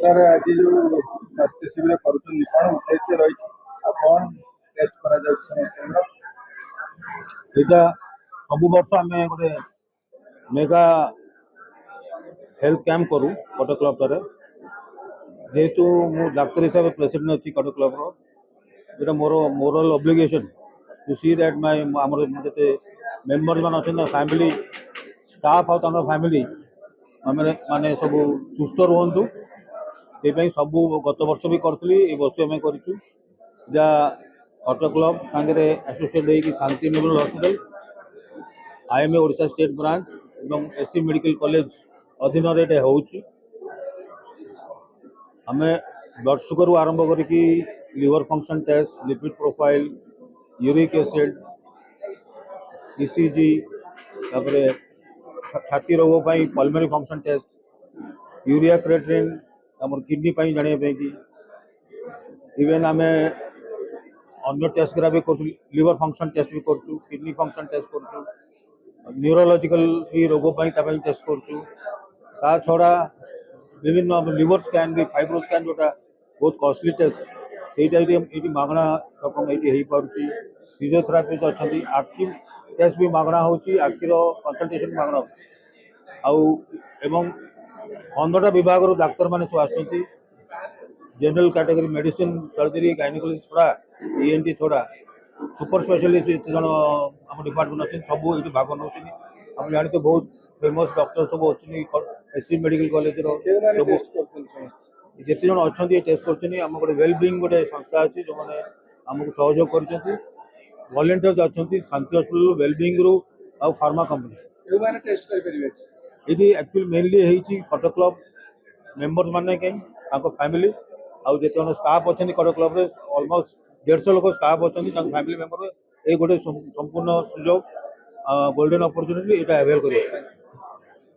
sir आज जो स्वास्थ्य शिविर कर उद्देश्य रही कौन टेस्ट करा केंद्र यहाँ सब वर्ष आम गोटे मेगा हेल्थ कैंप करूँ कटक क्लब जेहेतु मु डाक्तर हिसाब से प्रेसिडेंट अच्छी कटक क्लब जो more moral obligation to see that my आमर जो मेंबर्स मान अच्छा फैमिली स्टाफ आ फैमिली माने सब सुस्थ रुहतु ये सब गत वर्ष भी करी वर्ष आम करूँ जहाँ कटक क्लब सागे एसोसिएट होगी Shanti memorial hospital IMA Odisha state branch एवं एससी मेडिकल कॉलेज अधीन आम ब्लड शुगर आरंभ करी liver function test lipid profile uric acid ECG छाती रोग pulmonary function test urea creatinine आम किडनी जानापी कि इवेन आम अन्य टेस्ट गुरा भी कर लिवर फंक्शन टेस्ट भी करूँ किडनी फंक्शन टेस्ट करूँ न्यूरोलॉजिकल भी रोग टेस्ट करूँ छड़ा विभिन्न लिवर स्कैन भी फाइब्रो स्कैन जोटा बहुत कॉस्टली टेस्ट ये मागणा रकम ये हो पार्टी फिजियोथेरापिस्ट अच्छा आखि टेस्ट भी मागणा होची आखिर कंसल्टेशन मागणा एवं 15टा विभाग डाक्तर मान सब आसुँच general category medicine surgery gynaecology छड़ा ईएनटी छड़ा सुपर स्पेशलिस्ट ये जन आम डिपार्टमेंट अच्छे सब ये भाग नौ आप जानते बहुत फेमस डॉक्टर सब अच्छे एससी मेडिकल कॉलेज जिते जन अच्छा टेस्ट करम गोटे वेलबिंग गोटे संस्था अच्छी जो मैंने आमको सहयोग कर वॉलंटियर्स अच्छा शांति हॉस्पिटल वेलबिंग रु आ फार्मा कंपनी टेस्ट करेंगे ये एक्चुअली मेनली है कटक क्लब मेंबर्स माने कहीं फैमिली आउ जो स्टाफ अच्छा कटक क्लब ऑलमोस्ट 150 लोग स्टाफ अच्छा फैमिली मेंबर ये गोटे संपूर्ण सुजोग गोल्डन अपॉर्चुनिटी ये अवेल कर